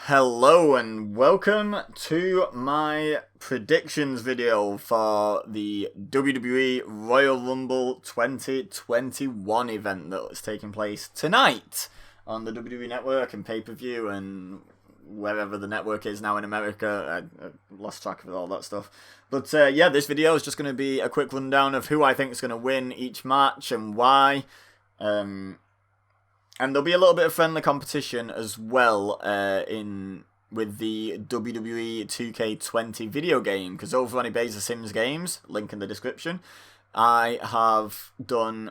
Hello and welcome to my predictions video for the WWE Royal Rumble 2021 event that's taking place tonight on the WWE Network and pay-per-view and wherever the network is now in America. I lost track of all that stuff. But yeah, this video is just going to be a quick rundown of who I think is going to win each match and why. And there'll be a little bit of friendly competition as well with the WWE 2K20 video game, because over on EBEZAsimsgames, link in the description, I have done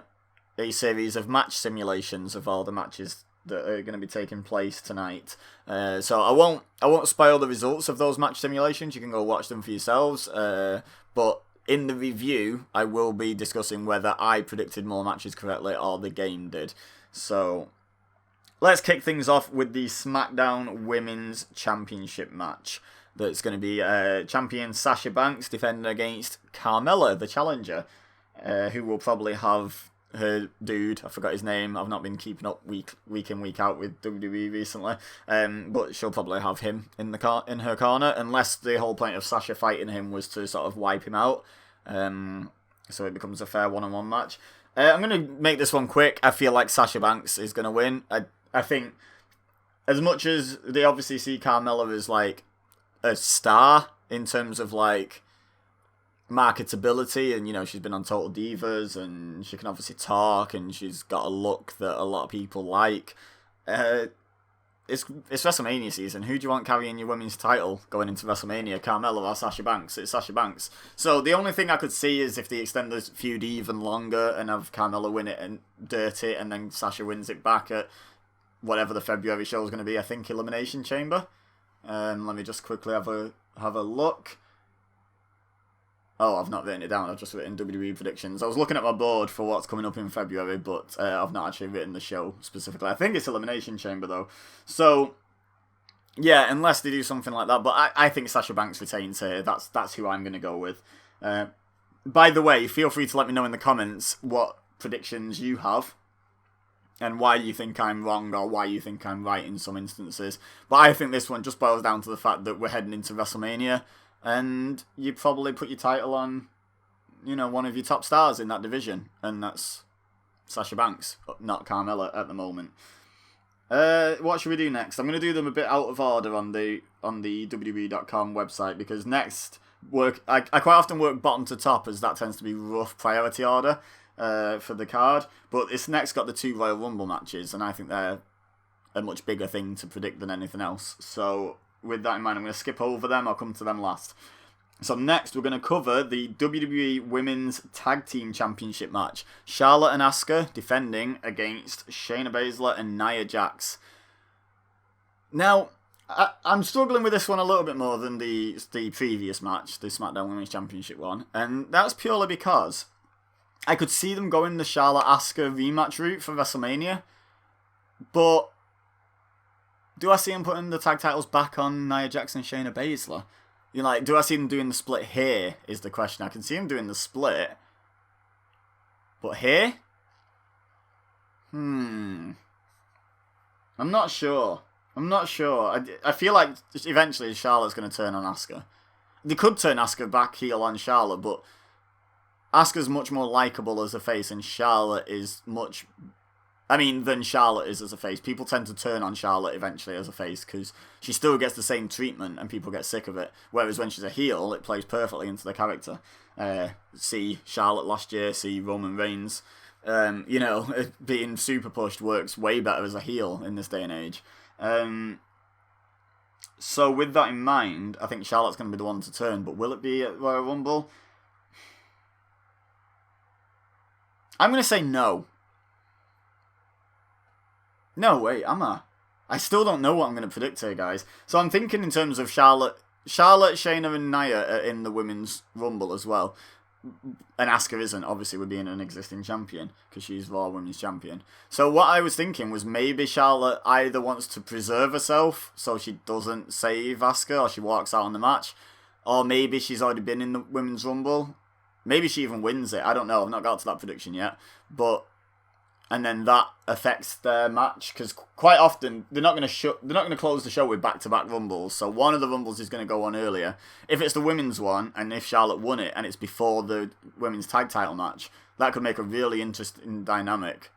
a series of match simulations of all the matches that are going to be taking place tonight. So I won't spoil the results of those match simulations. You can go watch them for yourselves. But in the review, I will be discussing whether I predicted more matches correctly or the game did. So let's kick things off with the SmackDown Women's Championship match. That's going to be champion Sasha Banks defending against Carmella, the challenger, who will probably have her dude, I forgot his name, I've not been keeping up week in, week out with WWE recently, but she'll probably have him in her corner, unless the whole point of Sasha fighting him was to sort of wipe him out, so it becomes a fair one-on-one match. I'm going to make this one quick. I feel like Sasha Banks is going to win. I think, as much as they obviously see Carmella as, like, a star in terms of, like, marketability, and, you know, she's been on Total Divas, and she can obviously talk, and she's got a look that a lot of people like. It's WrestleMania season. Who do you want carrying your women's title going into WrestleMania? Carmella or Sasha Banks? It's Sasha Banks. So the only thing I could see is if they extend the feud even longer and have Carmella win it and dirt it, and then Sasha wins it back at whatever the February show is going to be. I think Elimination Chamber. Let me just quickly have a look. Oh, I've not written it down. I've just written WWE predictions. I was looking at my board for what's coming up in February, but I've not actually written the show specifically. I think it's Elimination Chamber, though. So, yeah, unless they do something like that. But I think Sasha Banks retains here. That's who I'm going to go with. By the way, feel free to let me know in the comments what predictions you have and why you think I'm wrong or why you think I'm right in some instances. But I think this one just boils down to the fact that we're heading into WrestleMania, and you probably put your title on, you know, one of your top stars in that division, and that's Sasha Banks, not Carmella at the moment. What should we do next? I'm going to do them a bit out of order on the WWE.com website, because next I quite often work bottom to top, as that tends to be rough priority order for the card. But it's next got the 2 Royal Rumble matches, and I think they're a much bigger thing to predict than anything else. So with that in mind, I'm going to skip over them. I'll come to them last. So next, we're going to cover the WWE Women's Tag Team Championship match. Charlotte and Asuka defending against Shayna Baszler and Nia Jax. Now, I'm struggling with this one a little bit more than the previous match, the SmackDown Women's Championship one. And that's purely because I could see them going the Charlotte-Asuka rematch route for WrestleMania. But do I see them putting the tag titles back on Nia Jax and Shayna Baszler? You know, like, do I see them doing the split here, is the question. I can see them doing the split. But here? I'm not sure. I feel like eventually Charlotte's going to turn on Asuka. They could turn Asuka back heel on Charlotte, but Asuka's much more likeable as a face, and Charlotte is than Charlotte is as a face. People tend to turn on Charlotte eventually as a face because she still gets the same treatment and people get sick of it. Whereas when she's a heel, it plays perfectly into the character. See Charlotte last year, see Roman Reigns. Being super pushed works way better as a heel in this day and age. So with that in mind, I think Charlotte's going to be the one to turn, but will it be at Royal Rumble? I'm going to say no. No, wait, am I? I still don't know what I'm going to predict here, guys. So I'm thinking in terms of Charlotte, Shayna, and Nia are in the Women's Rumble as well. And Asuka isn't, obviously, with being an existing champion, because she's Raw Women's Champion. So what I was thinking was maybe Charlotte either wants to preserve herself, so she doesn't save Asuka, or she walks out on the match, or maybe she's already been in the Women's Rumble. Maybe she even wins it. I don't know. I've not got to that prediction yet. But and then that affects their match, because quite often they're not going to close the show with back-to-back Rumbles, so one of the Rumbles is going to go on earlier. If it's the women's one, and if Charlotte won it, and it's before the women's tag title match, that could make a really interesting dynamic.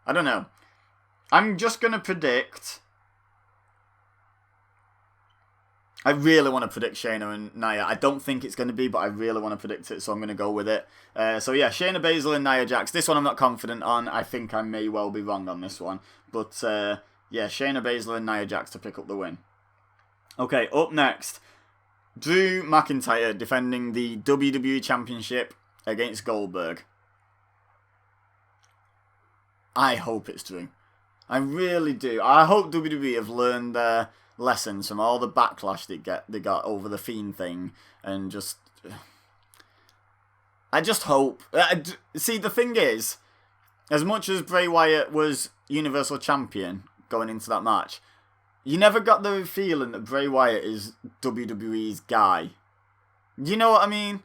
I don't know. I'm just going to predict... I really want to predict Shayna and Nia. I don't think it's going to be, but I really want to predict it, so I'm going to go with it. So yeah, Shayna Baszler and Nia Jax. This one I'm not confident on. I think I may well be wrong on this one. But yeah, Shayna Baszler and Nia Jax to pick up the win. Okay, up next. Drew McIntyre defending the WWE Championship against Goldberg. I hope it's Drew. I really do. I hope WWE have learned their lessons from all the backlash they got over the Fiend thing, and just... I just hope... See, the thing is, as much as Bray Wyatt was Universal Champion going into that match, you never got the feeling that Bray Wyatt is WWE's guy. You know what I mean?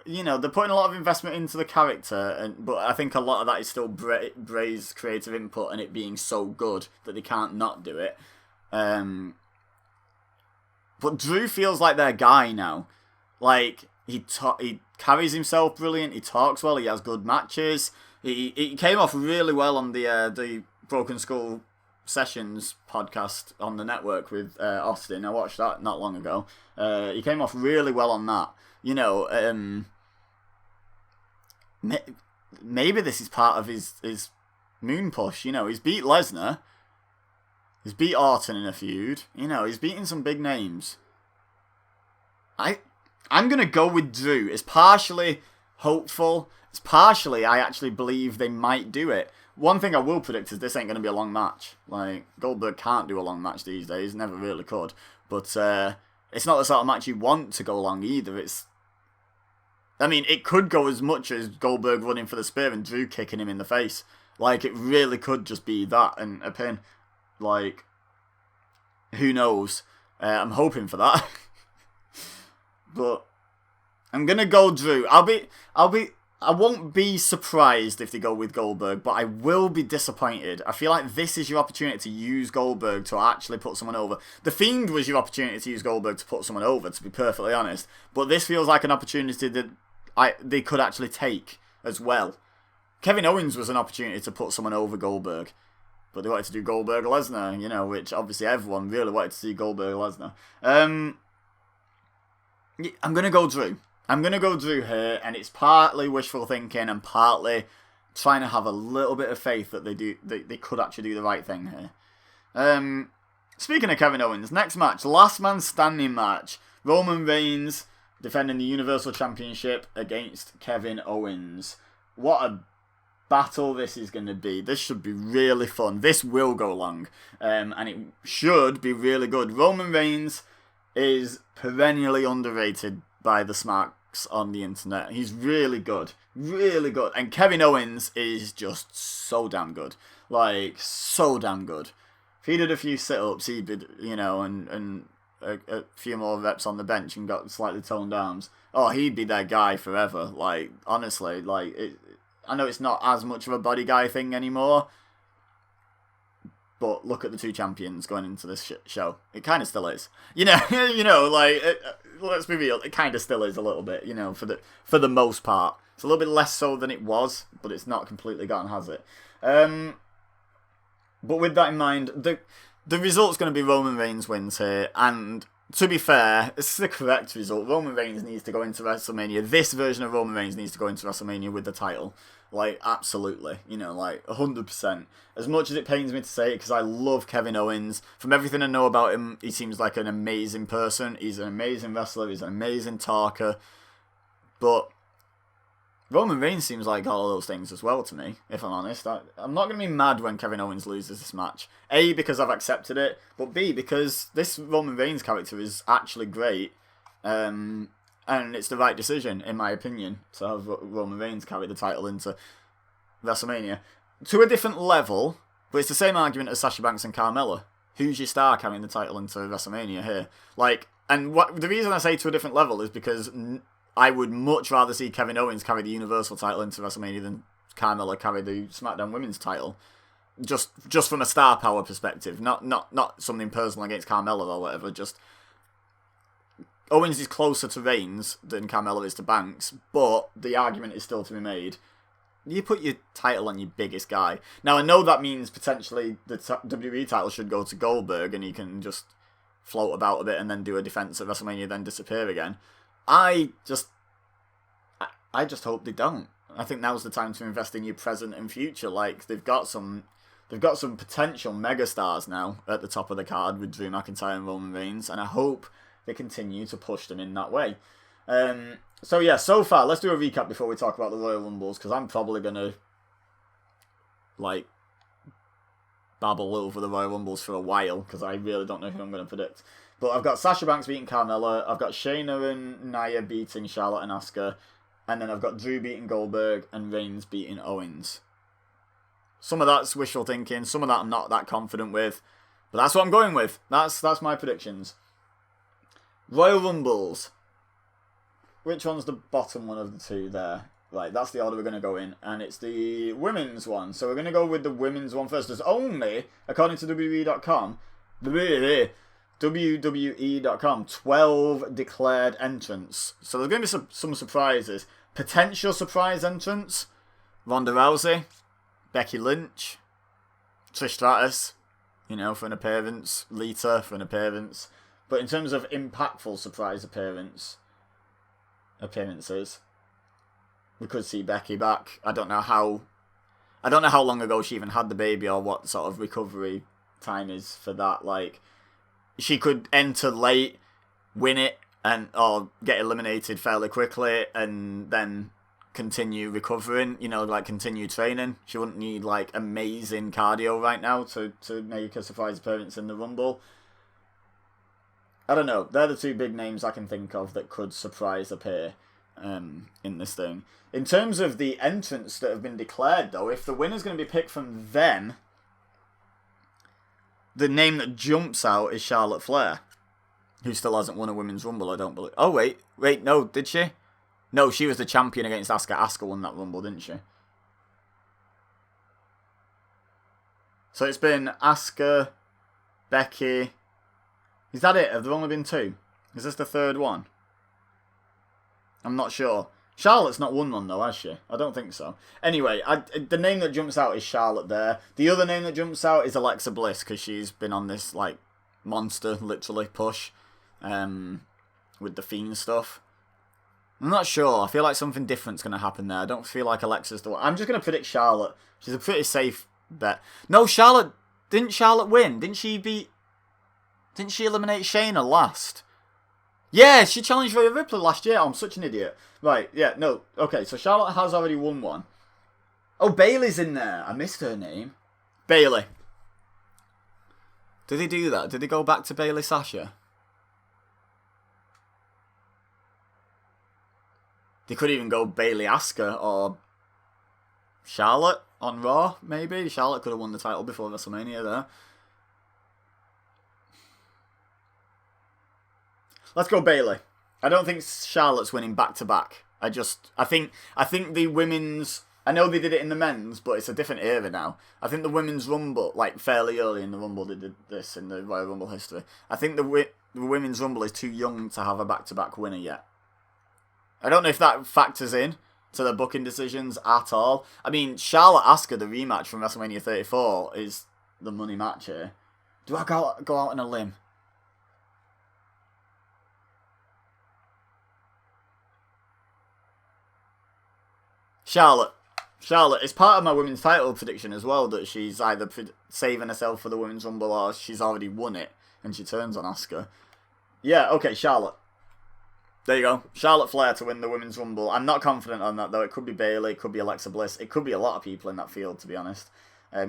You know, they're putting a lot of investment into the character, but I think a lot of that is still Bray's creative input and it being so good that they can't not do it. But Drew feels like their guy now. Like, he carries himself brilliant, he talks well, he has good matches. He came off really well on the Broken Skull Sessions podcast on the network with Austin. I watched that not long ago. He came off really well on that. You know, maybe this is part of his moon push. You know, he's beat Lesnar. He's beat Orton in a feud. You know, he's beating some big names. I'm going to go with Drew. It's partially hopeful. It's partially I actually believe they might do it. One thing I will predict is this ain't going to be a long match. Like, Goldberg can't do a long match these days. Never really could. But it's not the sort of match you want to go long either. I mean, it could go as much as Goldberg running for the spear and Drew kicking him in the face. Like, it really could just be that and a pin. Like, who knows? I'm hoping for that. But I'm gonna go Drew. I won't be surprised if they go with Goldberg, but I will be disappointed. I feel like this is your opportunity to use Goldberg to actually put someone over. The Fiend was your opportunity to use Goldberg to put someone over, to be perfectly honest. But this feels like an opportunity that they could actually take as well. Kevin Owens was an opportunity to put someone over Goldberg. But they wanted to do Goldberg-Lesnar, you know, which obviously everyone really wanted to see Goldberg-Lesnar. I'm going to go Drew. I'm going to go Drew here, and it's partly wishful thinking and partly trying to have a little bit of faith that they could actually do the right thing here. Speaking of Kevin Owens, next match, last man standing match. Roman Reigns defending the Universal Championship against Kevin Owens. What a battle this is going to be. This should be really fun. This will go long, and it should be really good. Roman Reigns is perennially underrated by the smarks on the internet. He's really good. Really good. And Kevin Owens is just so damn good. Like, so damn good. If he did a few sit-ups, he'd be, you know, and a few more reps on the bench and got slightly toned arms. Oh, he'd be that guy forever. Like, honestly, like, I know it's not as much of a body guy thing anymore, but look at the two champions going into this show. It kind of still is. You know, like, let's be real, it kind of still is a little bit, you know, for the most part. It's a little bit less so than it was, but it's not completely gone, has it? But with that in mind, the result's going to be Roman Reigns wins here, and to be fair, this is the correct result. Roman Reigns needs to go into WrestleMania. This version of Roman Reigns needs to go into WrestleMania with the title. Like, absolutely. You know, like, 100%. As much as it pains me to say it, because I love Kevin Owens. From everything I know about him, he seems like an amazing person. He's an amazing wrestler. He's an amazing talker. But Roman Reigns seems like all those things as well to me, if I'm honest. I'm not going to be mad when Kevin Owens loses this match. A, because I've accepted it, but B, because this Roman Reigns character is actually great. And it's the right decision, in my opinion, to have Roman Reigns carry the title into WrestleMania. To a different level, but it's the same argument as Sasha Banks and Carmella. Who's your star carrying the title into WrestleMania here? Like, and the reason I say to a different level is because I would much rather see Kevin Owens carry the Universal title into WrestleMania than Carmella carry the SmackDown Women's title. Just from a star power perspective, not something personal against Carmella or whatever. Just Owens is closer to Reigns than Carmella is to Banks, but the argument is still to be made. You put your title on your biggest guy. Now, I know that means potentially the WWE title should go to Goldberg and he can just float about a bit and then do a defense at WrestleMania, then disappear again. I just hope they don't. I think now's the time to invest in your present and future. Like, they've got some potential megastars now at the top of the card with Drew McIntyre and Roman Reigns, and I hope they continue to push them in that way. So yeah, so far, let's do a recap before we talk about the Royal Rumbles, because I'm probably going to, like, babble over the Royal Rumbles for a while, because I really don't know who I'm going to predict. But I've got Sasha Banks beating Carmella, I've got Shayna and Nia beating Charlotte and Asuka, and then I've got Drew beating Goldberg and Reigns beating Owens. Some of that's wishful thinking, some of that I'm not that confident with, but that's what I'm going with. That's my predictions. Royal Rumbles. Which one's the bottom one of the two there? Right, that's the order we're going to go in. And it's the women's one. So we're going to go with the women's one first. There's only, according to WWE.com, WWE.com, 12 declared entrants. So there's going to be some surprises. Potential surprise entrants. Ronda Rousey. Becky Lynch. Trish Stratus. You know, for an appearance. Lita for an appearance. But in terms of impactful surprise appearances, we could see Becky back. I don't know how long ago she even had the baby or what sort of recovery time is for that. Like, she could enter late, win it, or get eliminated fairly quickly, and then continue recovering. You know, like continue training. She wouldn't need like amazing cardio right now to make a surprise appearance in the Rumble. I don't know. They're the two big names I can think of that could surprise appear in this thing. In terms of the entrants that have been declared, though, if the winner's going to be picked from them, the name that jumps out is Charlotte Flair, who still hasn't won a Women's Rumble, I don't believe. Oh, wait, no, did she? No, she was the champion against Asuka. Asuka won that Rumble, didn't she? So it's been Asuka, Becky. Is that it? Have there only been two? Is this the third one? I'm not sure. Charlotte's not won one though, has she? I don't think so. Anyway, the name that jumps out is Charlotte there. The other name that jumps out is Alexa Bliss, because she's been on this like monster, literally, push with the Fiend stuff. I'm not sure. I feel like something different's going to happen there. I don't feel like Alexa's the one. I'm just going to predict Charlotte. She's a pretty safe bet. No, Charlotte... Didn't Charlotte win? Didn't she eliminate Shayna last? Yeah, she challenged Rhea Ripley last year. Oh, I'm such an idiot. Right, yeah, no. Okay, so Charlotte has already won one. Oh, Bayley's in there. I missed her name. Bayley. Did he do that? Did he go back to Bayley Sasha? They could even go Bayley Asuka or Charlotte on Raw, maybe. Charlotte could have won the title before WrestleMania there. Let's go Bayley. I don't think Charlotte's winning back-to-back. I think the women's... I know they did it in the men's, but it's a different era now. I think the women's Rumble, like fairly early in the Rumble, they did this in the Royal Rumble history. I think the women's Rumble is too young to have a back-to-back winner yet. I don't know if that factors in to the booking decisions at all. I mean, Charlotte Asuka, the rematch from WrestleMania 34, is the money match here. Do I go out on a limb? Charlotte, it's part of my women's title prediction as well, that she's either saving herself for the Women's Rumble or she's already won it and she turns on Asuka. Yeah, okay, Charlotte. There you go. Charlotte Flair to win the Women's Rumble. I'm not confident on that, though. It could be Bayley, it could be Alexa Bliss. It could be a lot of people in that field, to be honest.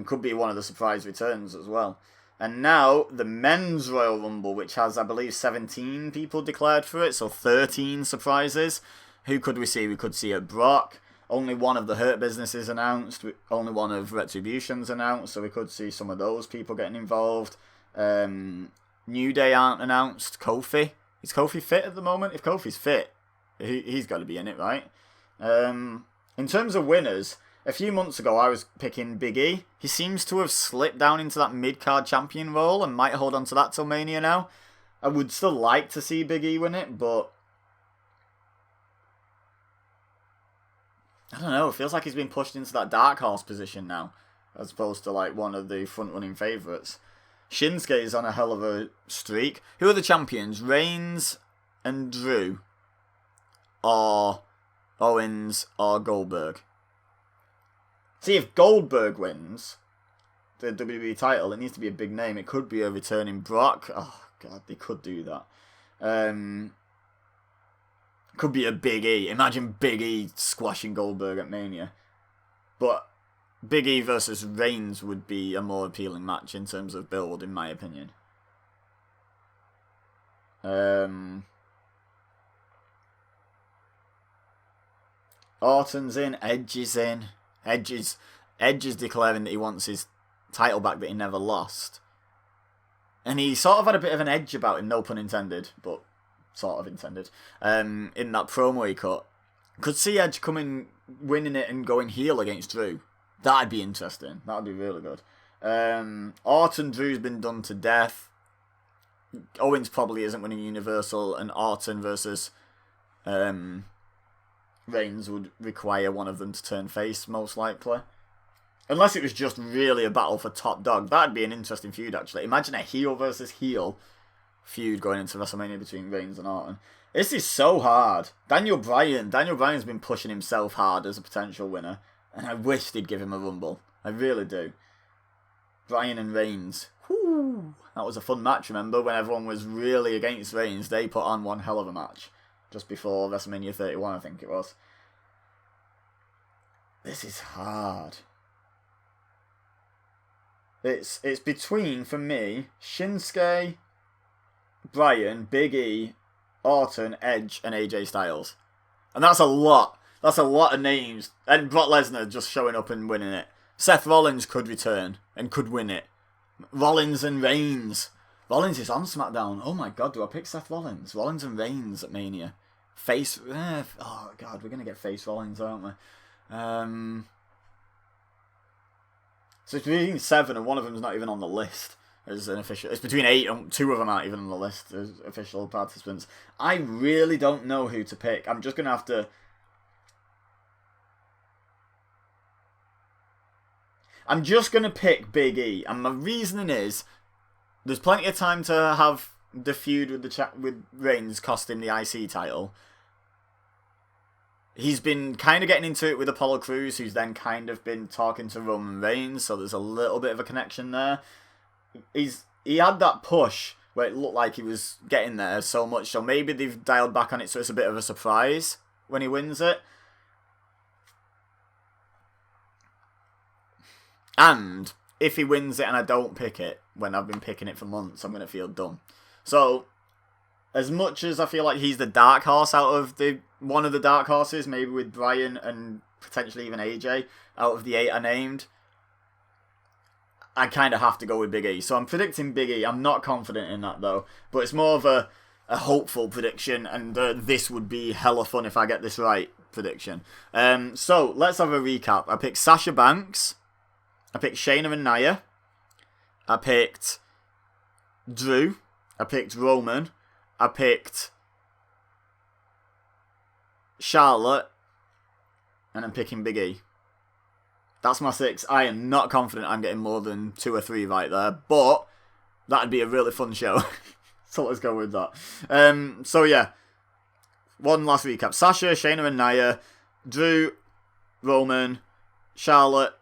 Could be one of the surprise returns as well. And now, the Men's Royal Rumble, which has, I believe, 17 people declared for it, so 13 surprises. Who could we see? We could see a Brock. Only one of the Hurt Business is announced. Only one of Retribution's announced, so we could see some of those people getting involved. New Day aren't announced. Kofi. Is Kofi fit at the moment? If Kofi's fit, he's got to be in it, right? In terms of winners, A few months ago, I was picking Big E. He seems to have slipped down into that mid-card champion role and might hold on to that till Mania now. I would still like to see Big E win it, but I don't know. It feels like he's been pushed into that dark horse position now, as opposed to like one of the front-running favourites. Shinsuke is on a hell of a streak. Who are the champions? Reigns and Drew, or Owens or Goldberg? See, if Goldberg wins the WWE title, it needs to be a big name. It could be a returning Brock. Oh god, they could do that. Could be a Big E. Imagine Big E squashing Goldberg at Mania. But Big E versus Reigns would be a more appealing match in terms of build, in my opinion. Orton's in. Edge is in. Edge is declaring that he wants his title back that he never lost. And he sort of had a bit of an edge about him, no pun intended, but sort of intended, in that promo he cut. Could see Edge coming, winning it and going heel against Drew. That'd be interesting. That'd be really good. Orton, Drew's been done to death. Owens probably isn't winning Universal, and Orton versus Reigns would require one of them to turn face, most likely. Unless it was just really a battle for top dog. That'd be an interesting feud, actually. Imagine a heel versus heel feud going into WrestleMania between Reigns and Orton. This is so hard. Daniel Bryan's been pushing himself hard as a potential winner, and I wish they'd give him a Rumble. I really do. Bryan and Reigns. Whew. That was a fun match, remember? When everyone was really against Reigns, they put on one hell of a match. Just before WrestleMania 31, I think it was. This is hard. It's between, for me, Shinsuke, Bryan, Big E, Orton, Edge, and AJ Styles. And that's a lot. That's a lot of names. And Brock Lesnar just showing up and winning it. Seth Rollins could return and could win it. Rollins and Reigns. Rollins is on SmackDown. Oh my god, do I pick Seth Rollins? Rollins and Reigns at Mania. Face... oh god, we're going to get face Rollins, aren't we? So it's between 7 and one of them's not even on the list as an official. It's between 8 and 2 of them aren't even on the list as official participants. I really don't know who to pick. I'm just going to have to... I'm just going to pick Big E. And my reasoning is, there's plenty of time to have the feud with Reigns cost him the IC title. He's been kind of getting into it with Apollo Crews, who's then kind of been talking to Roman Reigns, so there's a little bit of a connection there. He had that push where it looked like he was getting there so much, so maybe they've dialed back on it so it's a bit of a surprise when he wins it. And if he wins it and I don't pick it, when I've been picking it for months, I'm going to feel dumb. So, as much as I feel like he's the dark horse out of one of the dark horses, maybe with Bryan and potentially even AJ, out of the 8 I named, I kind of have to go with Big E. So I'm predicting Big E. I'm not confident in that though, but it's more of a hopeful prediction, and this would be hella fun if I get this right prediction. So let's have a recap. I picked Sasha Banks. I picked Shayna and Nia. I picked Drew. I picked Roman. I picked Charlotte. And I'm picking Big E. That's my 6. I am not confident I'm getting more than 2 or 3 right there. But that'd be a really fun show. So let's go with that. So yeah. One last recap. Sasha, Shayna and Nia. Drew, Roman, Charlotte,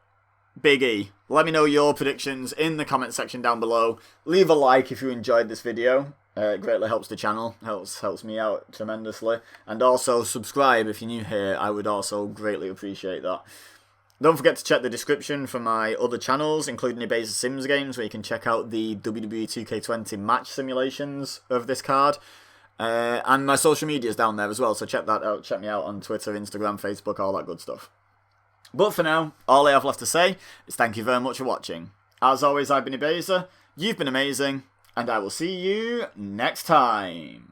Big E. Let me know your predictions in the comment section down below. Leave a like if you enjoyed this video. It greatly helps the channel. Helps me out tremendously. And also subscribe if you're new here. I would also greatly appreciate that. Don't forget to check the description for my other channels, including EBEZASimsgames, where you can check out the WWE 2K20 match simulations of this card. And my social media is down there as well, so check that out. Check me out on Twitter, Instagram, Facebook, all that good stuff. But for now, all I have left to say is thank you very much for watching. As always, I've been Ebeza, you've been amazing, and I will see you next time.